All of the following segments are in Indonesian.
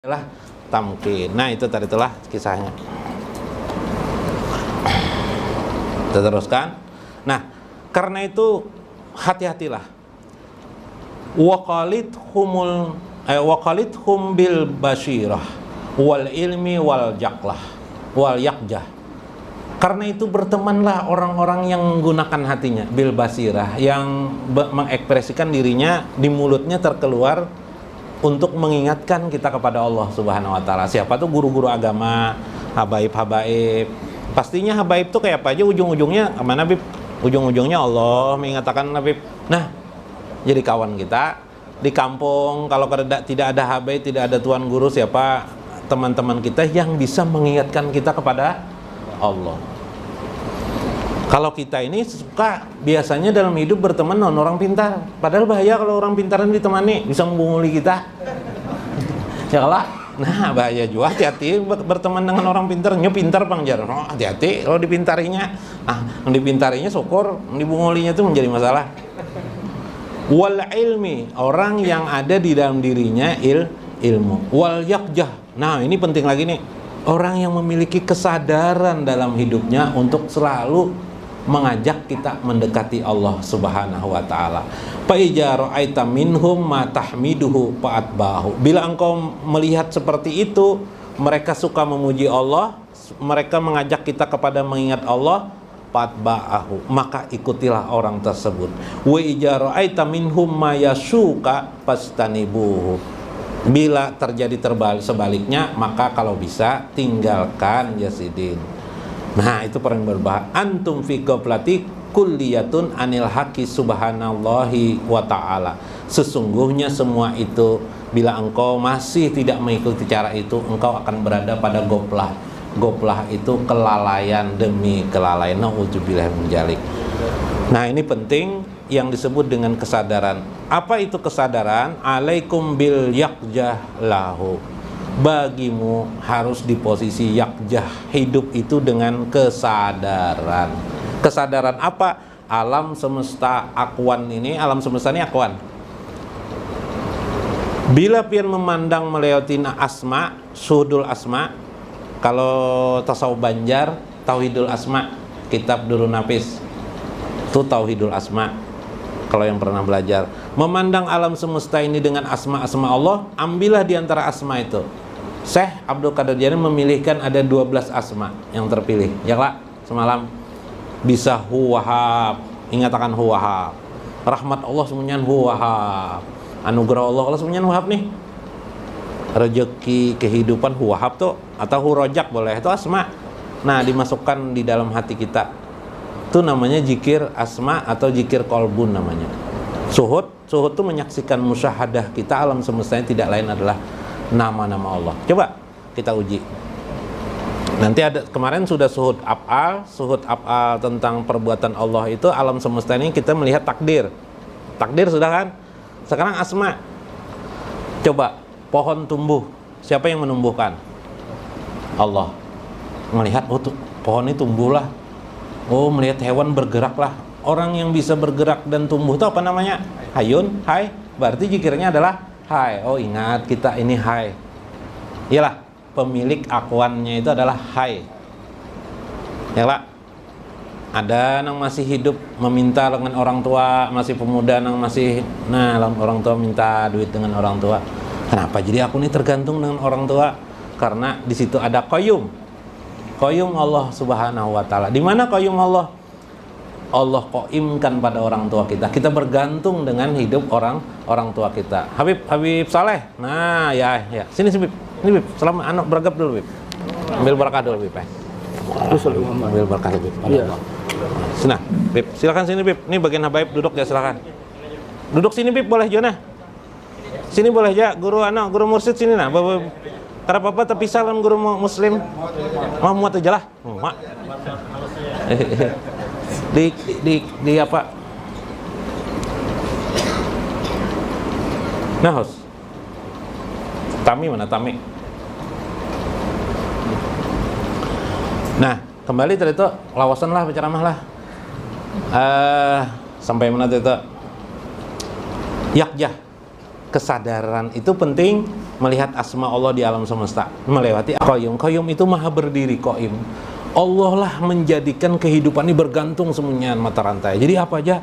adalah tamkin. Nah, itu tadi itulah kisahnya. Kita teruskan. Nah, karena itu hati-hatilah. Waqalithum bil basyirah wal ilmi wal yakjah. Karena itu bertemanlah orang-orang yang menggunakan hatinya bil basirah, yang mengekspresikan dirinya, di mulutnya terkeluar untuk mengingatkan kita kepada Allah Subhanahu wa taala. Siapa tuh guru-guru agama, habaib-habaib. Pastinya habaib tuh kayak apa aja, ujung-ujungnya kemana, Bib? Ujung-ujungnya Allah mengatakan, Bib. Nah, jadi kawan kita di kampung. Kalau tidak ada habaib, tidak ada tuan guru, siapa teman-teman kita yang bisa mengingatkan kita kepada Allah. Kalau kita ini suka biasanya dalam hidup berteman dengan orang pintar. Padahal bahaya kalau orang pintaran ditemani, bisa membunguli kita. Ya lah. Nah, bahaya juga. Hati-hati berteman dengan orang pintar. Nyo pintar Bang Jar. Oh, hati-hati kalau dipintarinya. Yang dipintarinya syukur, yang dibungulinya itu menjadi masalah. Wal ilmi, orang yang ada di dalam dirinya ilmu. Wal yakjah. Nah, ini penting lagi nih. Orang yang memiliki kesadaran dalam hidupnya untuk selalu mengajak kita mendekati Allah Subhanahu wa taala. Fa iza ra'aita minhum ma tahmiduhu fa'atbahu. Bila engkau melihat seperti itu, mereka suka memuji Allah, mereka mengajak kita kepada mengingat Allah, fa'atba'ahu, maka ikutilah orang tersebut. Wa iza ra'aita minhum ma yasuka fastanibuhu. Bila terjadi sebaliknya, maka kalau bisa tinggalkan Yasidin. Nah, itu perang berbahaya. Antum fi ghaflati kulliyatun anil haqi subhanallahi wa ta'ala. Sesungguhnya semua itu, bila engkau masih tidak mengikuti cara itu, engkau akan berada pada goplah. Goplah itu kelalaian demi kelalaian. Na'udzubillah min dzalik. Nah, ini penting yang disebut dengan kesadaran. Apa itu kesadaran? Alaikum bil yakjah lahu. Bagimu harus di posisi yakjah, hidup itu dengan kesadaran. Kesadaran apa? Alam semesta akwan ini, alam semesta ini akwan. Bila pian memandang melewati asma, suhudul asma. Kalau tasawuf Banjar, tauhidul asma, kitab Durun Nafis, itu tauhidul asma. Kalau yang pernah belajar, memandang alam semesta ini dengan asma-asma Allah, ambillah di antara asma itu. Syekh Abdul Qadir Jailani memilihkan ada 12 asma yang terpilih. Ya lah, semalam bisa Huwahab, ingatakan Huwahab. Rahmat Allah semuanya Huwahab. Anugerah Allah semuanya Huwahab nih. Rezeki kehidupan Huwahab tuh, atau Hurojak boleh, itu asma. Nah, dimasukkan di dalam hati kita. Itu namanya zikir asma atau zikir kolbun namanya. Suhud itu menyaksikan musyahadah kita, alam semestanya tidak lain adalah nama-nama Allah. Coba kita uji. Nanti ada, kemarin sudah suhud af'al tentang perbuatan Allah itu, alam semesta ini kita melihat takdir. Takdir sudah kan? Sekarang asma. Coba pohon tumbuh, siapa yang menumbuhkan? Allah. Melihat, oh tuh, pohon ini tumbuhlah. Oh, melihat hewan bergeraklah. Orang yang bisa bergerak dan tumbuh itu apa namanya? Hayun, hai. Berarti zikirnya adalah hai. Oh, ingat kita ini hai. Iyalah, pemilik akwannya itu adalah hai. Iyalah. Ada yang masih hidup meminta dengan orang tua, masih pemuda yang masih, nah, orang tua minta duit dengan orang tua. Kenapa jadi aku ini tergantung dengan orang tua? Karena di situ ada qayyum. Qayyum Allah Subhanahu wa taala. Di mana qayyum Allah? Allah qaimkan pada orang tua kita. Kita bergantung dengan hidup orang tua kita. Habib Saleh. Nah, ya. Sini Bib. Ini Bib, selama anak beragap dulu Bib. Ambil berkah dulu Bib. Ambil berkah Bib. Iya. Sini, Bib. Silakan sini Bib. Ini bagian habaib, duduk ya, silakan. Duduk sini Bib, boleh Jona. Sini boleh ya, guru mursyid sini nah. Karena Bapak terpisah dengan guru muslim. Mau muat aja lah. Mak. Di apa? Nah, host. Tami mana Tami? Nah, kembali tadi itu lawasan lah, berceramah lah. Sampai mana tadi itu? Yakjah. Kesadaran itu penting melihat asma Allah di alam semesta, melewati Qayyum. Qayyum itu maha berdiri, Qayyum. Allah lah menjadikan kehidupan ini bergantung semuanya mata rantai. Jadi apa aja?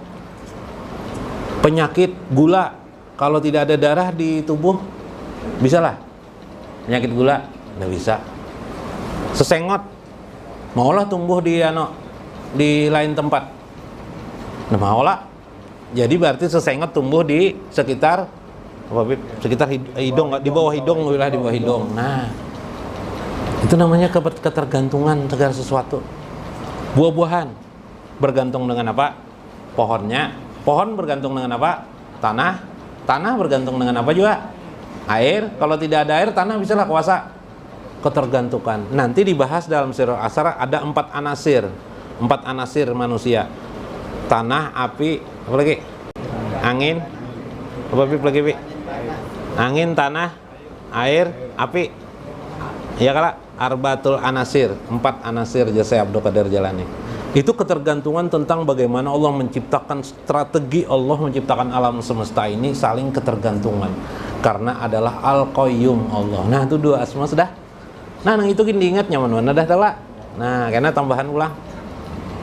Penyakit gula, kalau tidak ada darah di tubuh, bisa lah. Penyakit gula, nggak bisa. Sesengot, maulah tumbuh di lain tempat. Nah, maulah. Jadi berarti sesengot tumbuh di sekitar hidung, di bawah hidung, di bawah hidung. Nah, itu namanya ketergantungan segala sesuatu. Buah-buahan bergantung dengan apa? Pohonnya. Pohon bergantung dengan apa? Tanah. Tanah bergantung dengan apa juga? Air. Kalau tidak ada air, tanah bisalah kuasa. Ketergantungan. Nanti dibahas dalam Sirah Asar ada 4 anasir. 4 anasir manusia. Tanah, api, apa lagi? Angin. Apa lagi, Pi? Angin, tanah, air, api. Ya kala, Arbatul Anasir, 4 anasir jasa Abdul Qadir Jalani. Itu ketergantungan tentang bagaimana Allah menciptakan, strategi Allah menciptakan alam semesta ini saling ketergantungan. Karena adalah Al-Qayyum Allah. Nah, itu 2 asma sudah. Nah, yang itu diingat nyaman mana dah tala. Nah, karena tambahan ulang.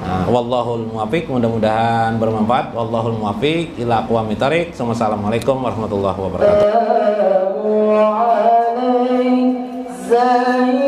Nah, wallahul muwaffiq, mudah-mudahan bermanfaat. Wallahul muwaffiq ila aqwamit thariq. Assalamualaikum warahmatullahi wabarakatuh. Salam.